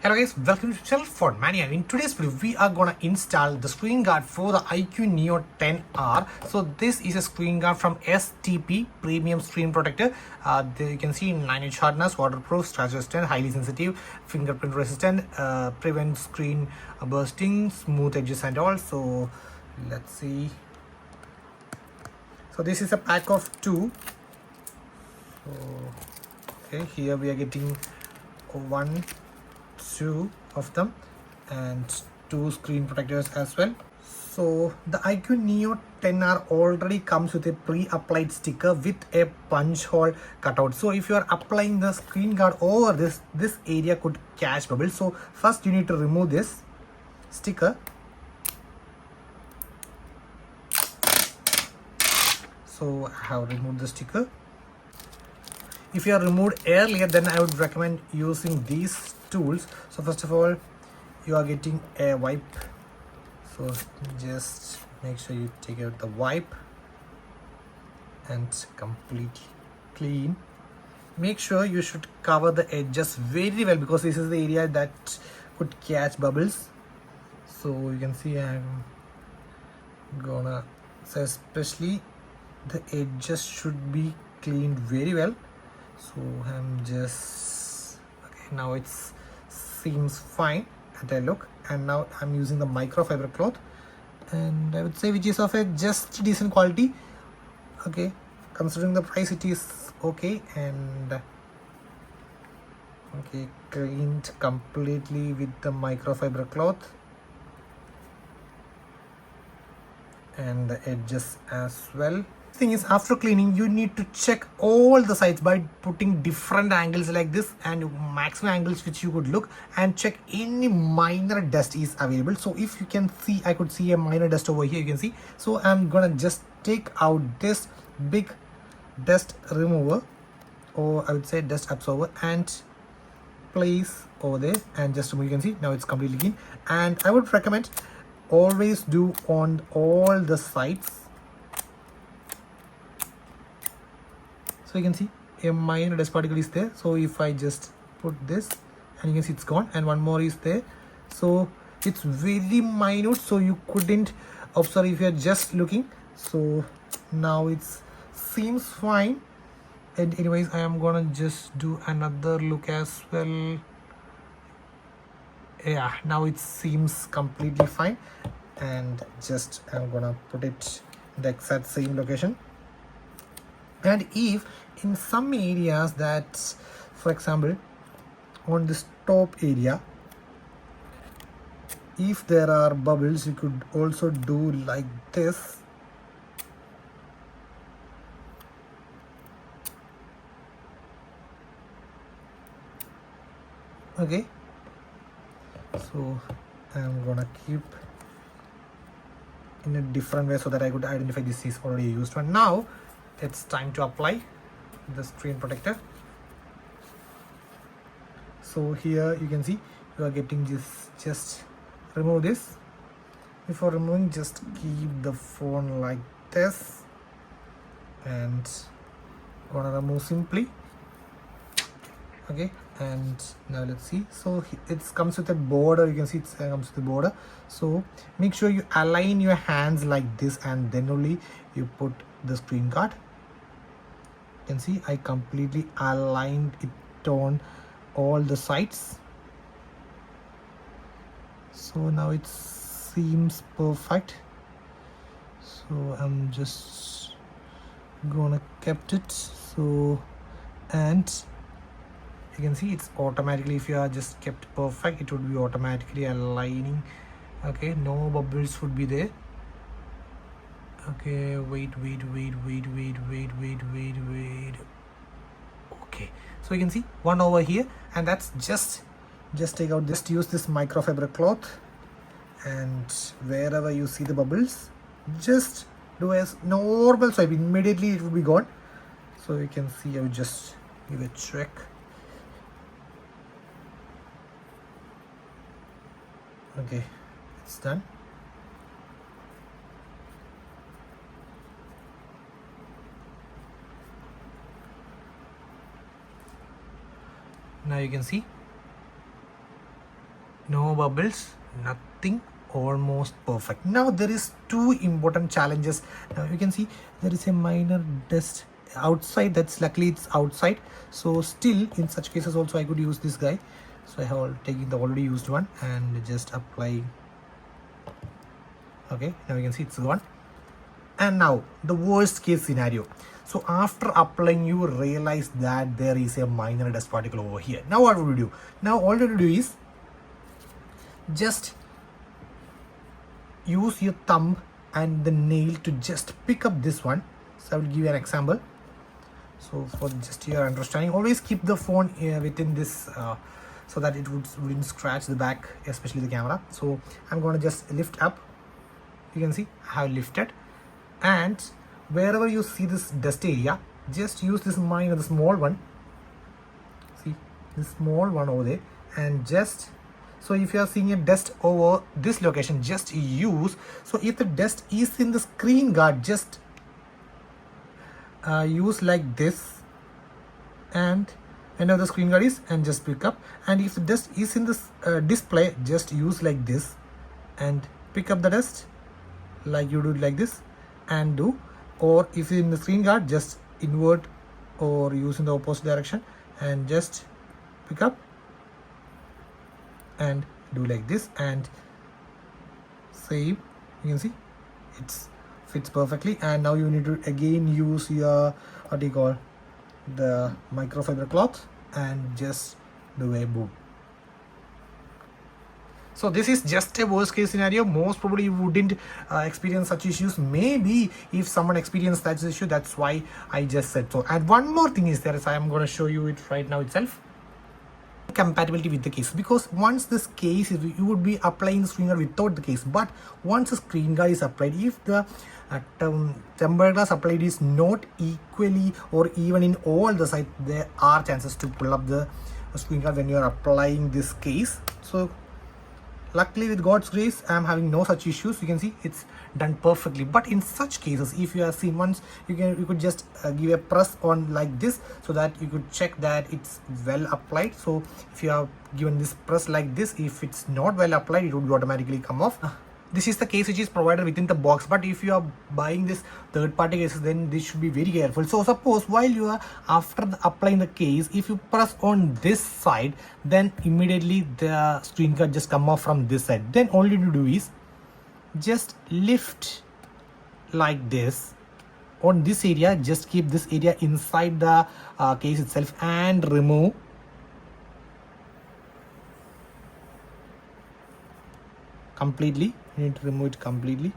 Hello guys, welcome to channel for Mania. In today's video, we are gonna install the screen guard for the Iqoo Neo 10R. So this is a screen guard from STP Premium Screen Protector. There you can see 9-inch hardness, waterproof, scratch resistant, highly sensitive, fingerprint resistant, prevent screen bursting, smooth edges and all. So let's see. So this is a pack of 2. So okay, here we are getting 2 of them and 2 screen protectors as well. So the Iqoo Neo 10R already comes with a pre-applied sticker with a punch hole cutout. So if you are applying the screen guard over this area could catch bubbles. So first you need to remove this sticker. So I have removed the sticker. If you are removed earlier, then I would recommend using these tools. So first of all, you are getting a wipe. So just make sure you take out the wipe and completely clean. Make sure you should cover the edges very well because this is the area that could catch bubbles. So you can see I'm gonna say especially the edges should be cleaned very well. So I'm just okay, now it seems fine at a look, and now I'm using the microfiber cloth, and I would say which is of a just decent quality. Okay, considering the price it is okay, and okay, cleaned completely with the microfiber cloth and the edges as well. Thing is, after cleaning you need to check all the sides by putting different angles like this and maximum angles which you could look, and check any minor dust is available. So if you can see, I could see a minor dust over here, you can see. So I'm gonna just take out this big dust remover, or I would say dust absorber, and place over there and just remove. You can see now it's completely clean, and I would recommend always do on all the sides. So you can see a minor dust particle is there. So if I just put this, and you can see it's gone, and one more is there. So it's very minute, so you couldn't observe if you're just looking. So now it seems fine, and anyways I am gonna just do another look as well. Yeah, now it seems completely fine, and just I'm gonna put it in the exact same location. And if in some areas that, for example, on this top area, if there are bubbles, you could also do like this. Okay, so I'm gonna keep in a different way so that I could identify this is already used one. Now it's time to apply the screen protector. So here you can see you are getting this. Just remove this. Before removing, just keep the phone like this, and gonna remove simply. Okay, and now let's see. So it comes with a border. You can see it comes with a border. So make sure you align your hands like this, and then only you put the screen guard. You can see I completely aligned it on all the sides. So now it seems perfect. So I'm just gonna kept it. So, and you can see it's automatically, if you are just kept perfect, it would be automatically aligning. Okay, no bubbles would be there. Okay, wait. Okay, so you can see one over here, and that's just take out, just use this microfiber cloth, and wherever you see the bubbles, just do a normal swipe, immediately it will be gone. So you can see I will just give a check. Okay, it's done. Now you can see no bubbles, nothing, almost perfect. Now there is two important challenges. Now you can see there is a minor dust outside. That's luckily it's outside, so still in such cases also I could use this guy. So I have taken the already used one and just apply. Okay, now you can see it's gone. And now the worst case scenario. So after applying, you realize that there is a minor dust particle over here. Now what would you do? Now all you have to do is just use your thumb and the nail to just pick up this one. So I will give you an example. So for just your understanding, always keep the phone within this so that it wouldn't scratch the back, especially the camera. So I'm going to just lift up. You can see I have lifted, and wherever you see this dust area, just use this minor, the small one. See this small one over there, and just so if you are seeing a dust over this location, just use. So if the dust is in the screen guard, just use like this, and whenever the screen guard is, and just pick up. And if the dust is in this display, just use like this and pick up the dust, like you do like this and do. Or if in the screen guard, just invert or use in the opposite direction and just pick up and do like this, and same. You can see it's fits perfectly. And now you need to again use your what do you call the microfiber cloth and just do a boom. So this is just a worst case scenario. Most probably you wouldn't experience such issues. Maybe if someone experienced that issue, that's why I just said so. And one more thing is there, is I am going to show you it right now itself. Compatibility with the case, because once this case is, you would be applying the screen guard without the case, but once the screen guard is applied, if the tempered glass applied is not equally or even in all the sides, there are chances to pull up the screen guard when you are applying this case. So luckily with God's grace, I am having no such issues. You can see it's done perfectly. But in such cases, if you are seen once, you could just give a press on like this, so that you could check that it's well applied. So if you have given this press like this, if it's not well applied, it would automatically come off. This is the case which is provided within the box, but if you are buying this third-party cases, then this should be very careful. So suppose while you are applying the case, if you press on this side, then immediately the screen guard just come off from this side. Then all you need to do is just lift like this on this area. Just keep this area inside the case itself and remove. Completely. You need to remove it completely.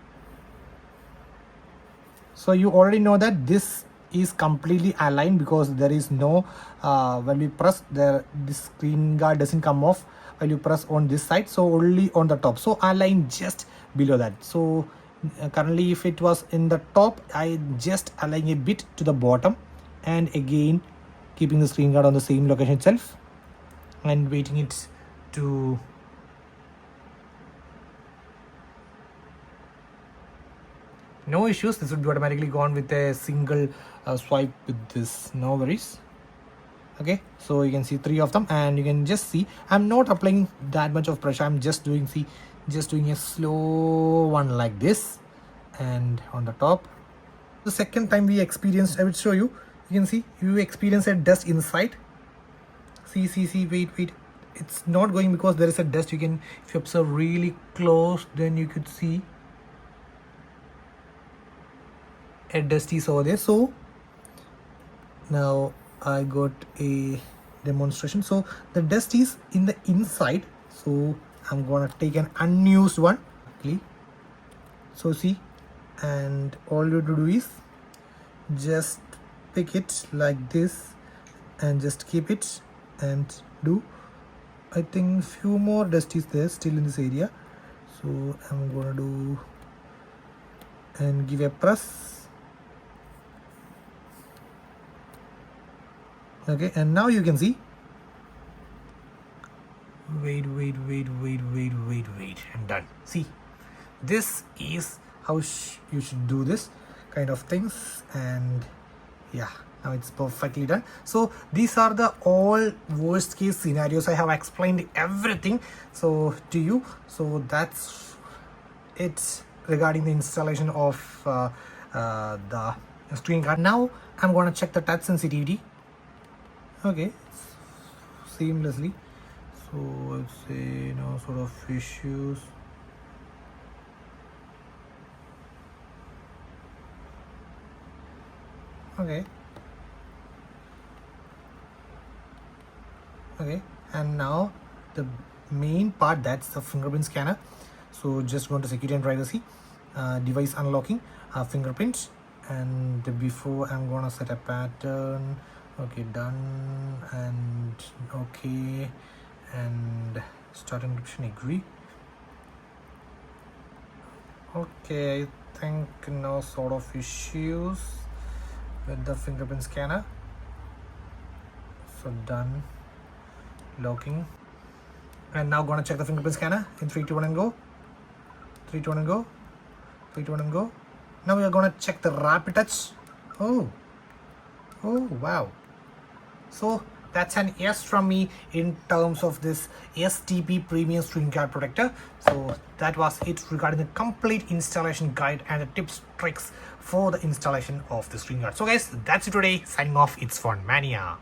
So you already know that this is completely aligned, because there is no when we press there, this screen guard doesn't come off while you press on this side, so only on the top. So align just below that. So currently if it was in the top, I just align a bit to the bottom, and again keeping the screen guard on the same location itself and waiting it to no issues. This would be automatically gone with a single swipe with this, no worries. Okay, so you can see 3 of them, and you can just see I'm not applying that much of pressure. I'm just doing a slow one like this, and on the top. The second time we experienced, I will show you. You can see you experience a dust inside. See, wait, it's not going because there is a dust. You can, if you observe really close, then you could see a dust is over there. So now I got a demonstration. So the dust is in the inside, so I'm gonna take an unused one. So see, and all you have to do is just pick it like this and just keep it and do. I think few more dust is there still in this area, so I'm gonna do and give a press. Okay, and now you can see, wait, I'm done. See, this is how you should do this kind of things. And yeah, Now it's perfectly done. So these are the all worst case scenarios. I have explained everything so to you. So that's it regarding the installation of the ScreenGaurd. Now I'm going to check the touch sensitivity. Okay, seamlessly. So let's say no sort of issues. Okay, and now the main part, that's the fingerprint scanner. So just go to security and privacy, device unlocking, fingerprint, and before I'm gonna set a pattern. Okay, done, and okay, and start encryption, agree. Okay, I think no sort of issues with the fingerprint scanner. So done, locking, and now gonna check the fingerprint scanner in 3, 2, 1 and go. 3, 2, 1 and go. 3, 2, 1 and go. Now we are gonna check the rapid touch. Oh wow. So that's an yes from me in terms of this STP premium ScreenGaurd protector. So that was it regarding the complete installation guide and the tips, tricks for the installation of the ScreenGaurd. So guys, that's it today. Signing off, it's Fun Mania.